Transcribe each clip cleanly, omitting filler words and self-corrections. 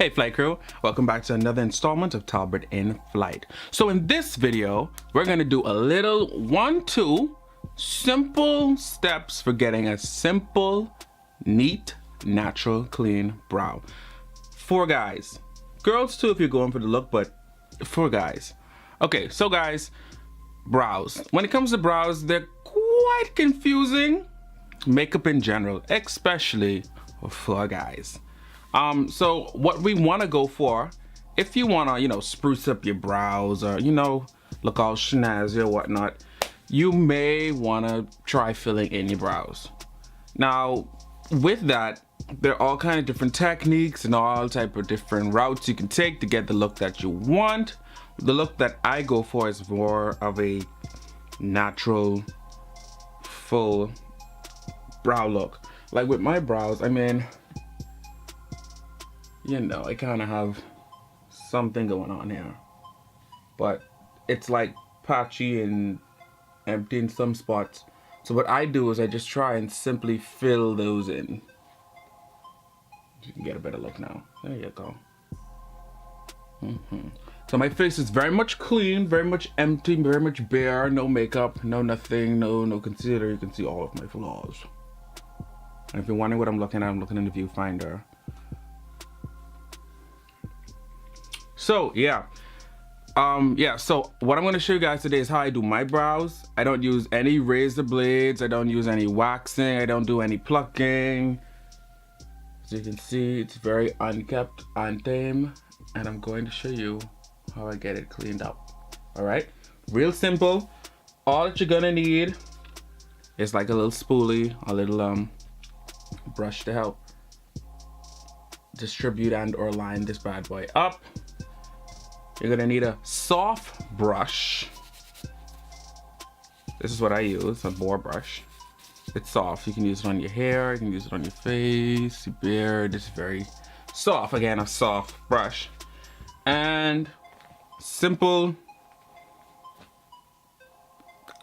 Hey Flight Crew, welcome back to another installment of Talbert in Flight. So in this video, we're gonna do a little 1-2 simple steps for getting a simple, neat, natural, clean brow. For guys, girls too if you're going for the look, but for guys. Okay, so guys, brows. When it comes to brows, they're quite confusing. Makeup in general, especially for guys. So what we want to go for, if you want to, spruce up your brows or, look all snazzy or whatnot, you may want to try filling in your brows. Now, with that, there are all kind of different techniques and all type of different routes you can take to get the look that you want. The look that I go for is more of a natural, full brow look. Like with my brows, I mean, I kind of have something going on here, but it's like patchy and empty in some spots. So what I do is I just try and simply fill those in. You can get a better look now. There you go. So my face is very much clean, very much empty, very much bare. No makeup, no nothing, no concealer. You can see all of my flaws. And if you're wondering what I'm looking at, I'm looking in the viewfinder. So so what I'm going to show you guys today is how I do my brows. I don't use any razor blades, I don't use any waxing, I don't do any plucking. As you can see, it's very unkept, untame, and I'm going to show you how I get it cleaned up. All right, real simple. All that you're gonna need is like a little spoolie, a little brush to help distribute and or line this bad boy up. You're gonna need a soft brush. This is what I use, a boar brush. It's soft. You can use it on your hair, you can use it on your face, your beard. It's very soft. Again, a soft brush. And simple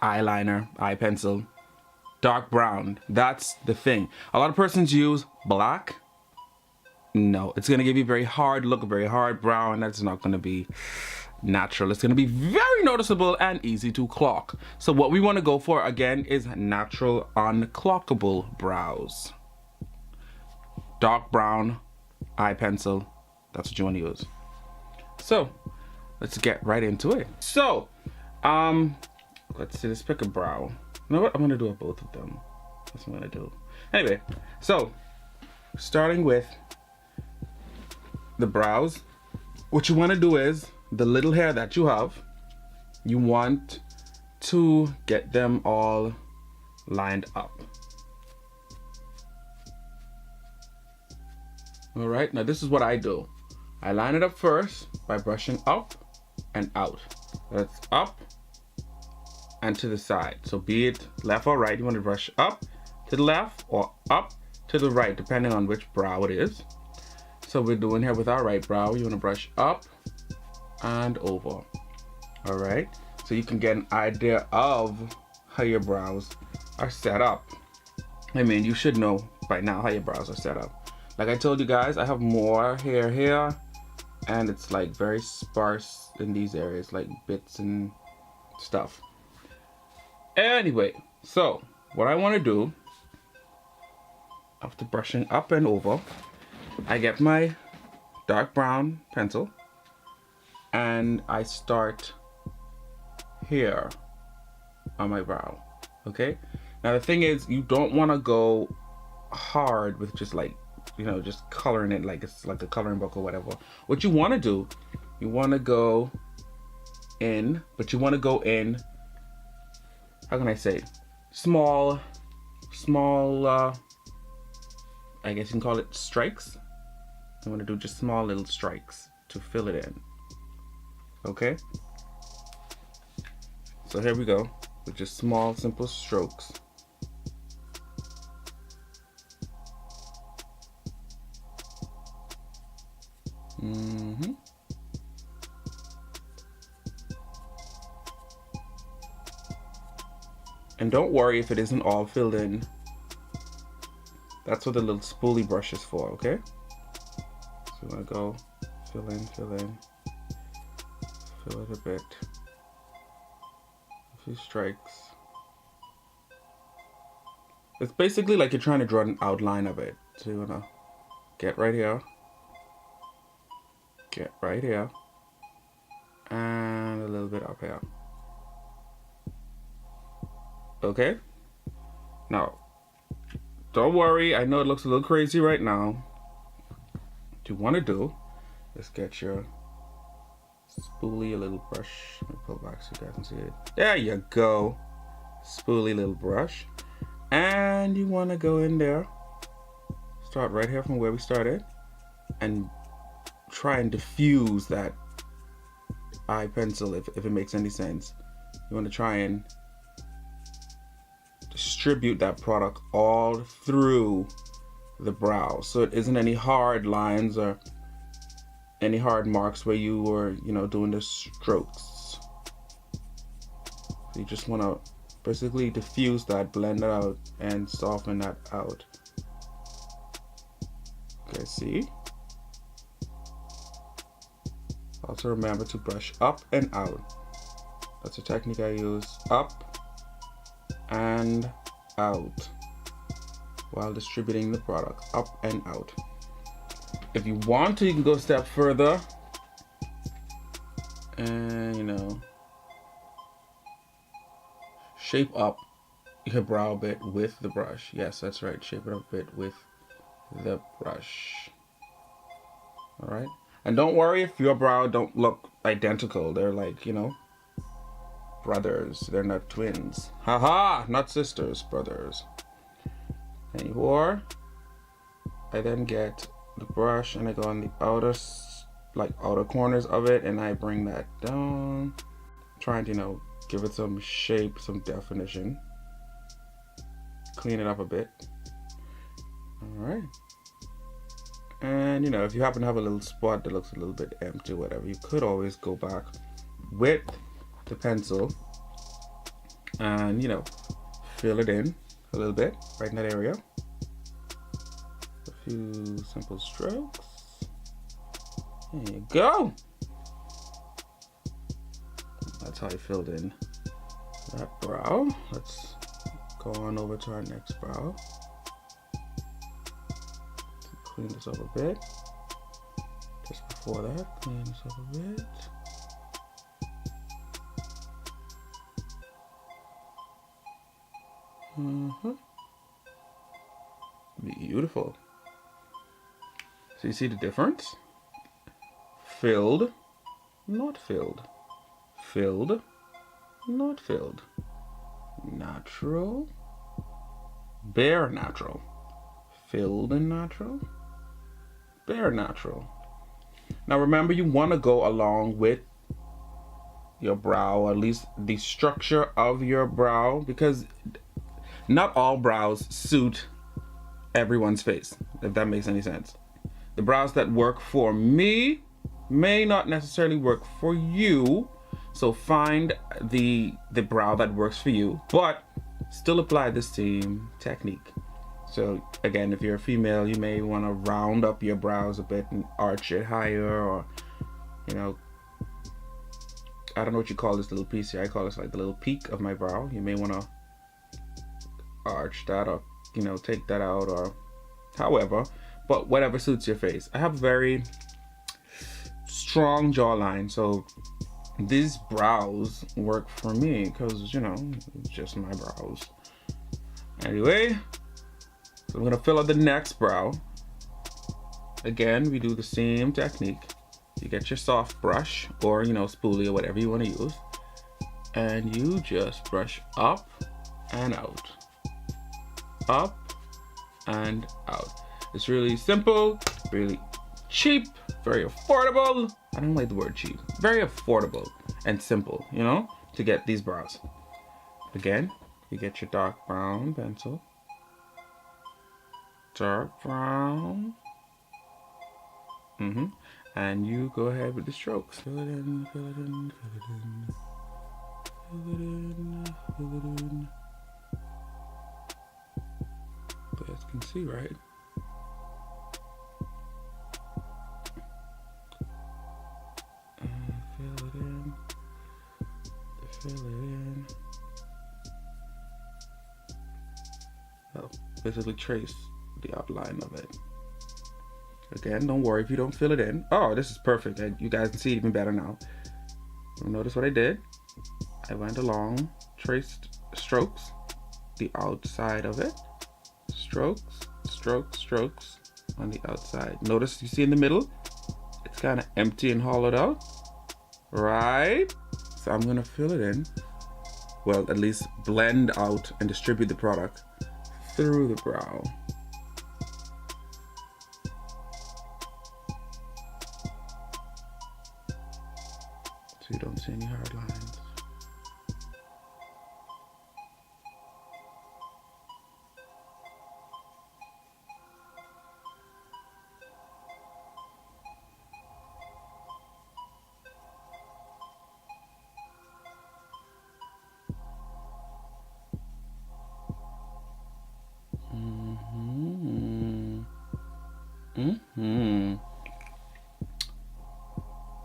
eyeliner, eye pencil, dark brown. That's the thing. A lot of persons use black. No, it's gonna give you a very hard look, a very hard brown. That's not gonna be natural. It's gonna be very noticeable and easy to clock. So what we wanna go for again is natural unclockable brows. Dark brown, eye pencil, that's what you wanna use. So let's get right into it. So, let's see, let's pick a brow. You know what, I'm gonna do both of them. That's what I'm gonna do. Anyway, so starting with the brows, what you want to do is the little hair that you have, you want to get them all lined up. All right, now this is what I do. I line it up first by brushing up and out. That's up and to the side. So be it left or right, you want to brush up to the left or up to the right, depending on which brow it is. So we're doing here with our right brow, you want to brush up and over. All right, so you can get an idea of how your brows are set up. I mean, you should know by now how your brows are set up. Like I told you guys, I have more hair here, and it's like very sparse in these areas, like bits and stuff. Anyway, so what I want to do after brushing up and over, I get my dark brown pencil and I start here on my brow. Okay, now the thing is, you don't want to go hard with just like, just coloring it like it's like a coloring book or whatever. What you want to do, you want to go in, but you want to go in, how can I say, small I guess you can call it strikes. I'm going to do just small little strikes to fill it in. Okay? So here we go with just small, simple strokes. And don't worry if it isn't all filled in. That's what the little spoolie brush is for, okay? So I'm gonna go fill in, fill in. Fill it a bit. A few strikes. It's basically like you're trying to draw an outline of it. So you wanna get right here. Get right here. And a little bit up here. Okay? Now, don't worry, I know it looks a little crazy right now. What you wanna do is get your spoolie, a little brush. Let me pull back so you guys can see it. There you go. Spoolie little brush. And you want to go in there. Start right here from where we started. And try and diffuse that eye pencil if it makes any sense. You want to try and distribute that product all through the brow. So it isn't any hard lines or any hard marks where you were, doing the strokes. So you just want to basically diffuse that, blend it out, and soften that out. Okay, see? Also remember to brush up and out. That's a technique I use. Up and out while distributing the product. Up and out. If you want to, you can go a step further and, shape up your brow a bit with the brush. Yes, that's right. Shape it up a bit with the brush. All right. And don't worry if your brow don't look identical. They're like, brothers. They're not twins. Haha, not sisters, brothers. Anymore. I then get the brush and I go on the outer corners of it and I bring that down, trying to give it some shape, some definition, clean it up a bit. All right. And if you happen to have a little spot that looks a little bit empty, whatever, you could always go back with the pencil and fill it in a little bit right in that area. A few simple strokes. There you go. That's how I filled in that brow. Let's go on over to our next brow. Clean this up a bit. Just before that, clean this up a bit. Beautiful. So you see the difference? Filled, not filled. Filled, not filled. Natural, bare natural. Filled and natural, bare natural. Now remember, you want to go along with your brow, or at least the structure of your brow, because not all brows suit everyone's face, if that makes any sense. The brows that work for me may not necessarily work for you. So find the brow that works for you, but still apply the same technique. So again, if you're a female, you may want to round up your brows a bit and arch it higher, or I don't know what you call this little piece here. I call this like the little peak of my brow. You may want to arch that, or take that out, or however, but whatever suits your face. I have a very strong jawline, so these brows work for me because it's just my brows. Anyway, so I'm gonna fill out the next brow. Again, we do the same technique. You get your soft brush, or spoolie, or whatever you want to use, and you just brush up and out, up and out. It's really simple, really cheap, very affordable. I don't like the word cheap. Very affordable and simple, to get these brows. Again, you get your dark brown pencil. Dark brown. And you go ahead with the strokes. Fill it in, fill it in, fill it in. Fill it in, fill it in. You guys can see, right? basically trace the outline of it. Again, don't worry if you don't fill it in. Oh, this is perfect. You guys can see it even better now. Notice what I did. I went along, traced strokes, the outside of it. Strokes, strokes, strokes on the outside. Notice you see in the middle, it's kind of empty and hollowed out, right? So I'm gonna fill it in. Well, at least blend out and distribute the product through the brow. So you don't see any hard lines.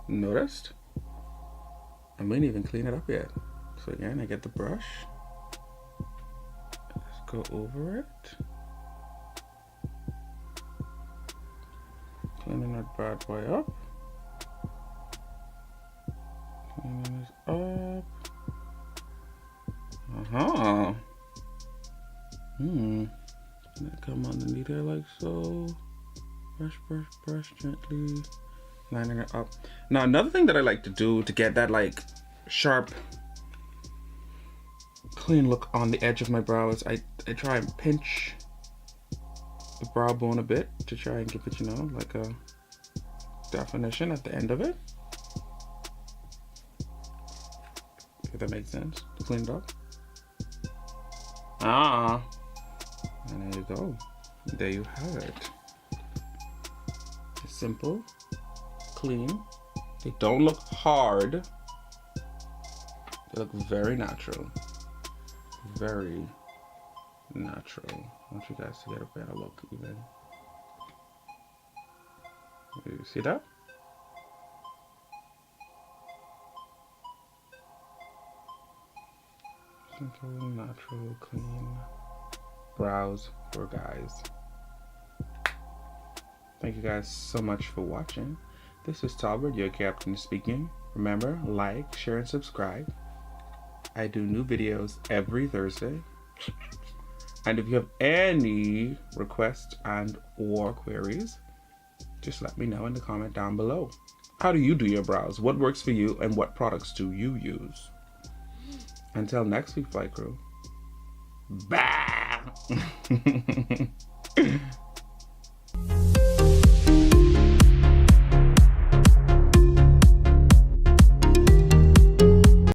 Noticed? I ain't even clean it up yet. So again, I get the brush. Just go over it. Cleaning that bad boy up. Cleaning this up. And come underneath there like so. Brush, brush, brush gently. Lining it up. Now another thing that I like to do to get that like sharp, clean look on the edge of my brow is I try and pinch the brow bone a bit to try and give it, you know, like a definition at the end of it. If that makes sense, to clean it up. And there you go. There you have it. It's simple, clean. They don't look hard. They look very natural. Very natural. I want you guys to get a better look even. You see that? Simple, natural, clean brows for guys. Thank you guys so much for watching. This is Talbert, your captain speaking. Remember, like, share, and subscribe. I do new videos every Thursday. And if you have any requests and or queries, just let me know in the comment down below. How do you do your brows? What works for you and what products do you use? Until next week, Flight Crew. Bah!